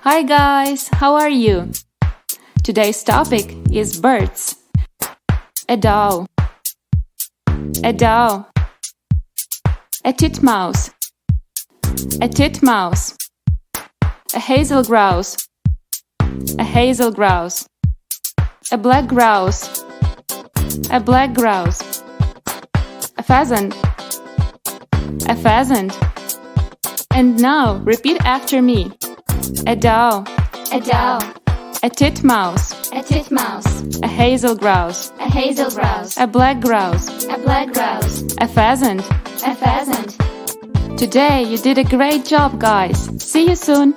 Hi guys, how are you? Today's topic is birds. A doe. A doe. A titmouse. A titmouse. A hazel grouse. A hazel grouse. A black grouse. A black grouse. A pheasant. A pheasant. And now repeat after me. A doe. A doe. A titmouse. A titmouse. A hazel grouse. A hazel grouse. A black grouse. A black grouse. A pheasant. A pheasant. Today you did a great job, guys. See you soon.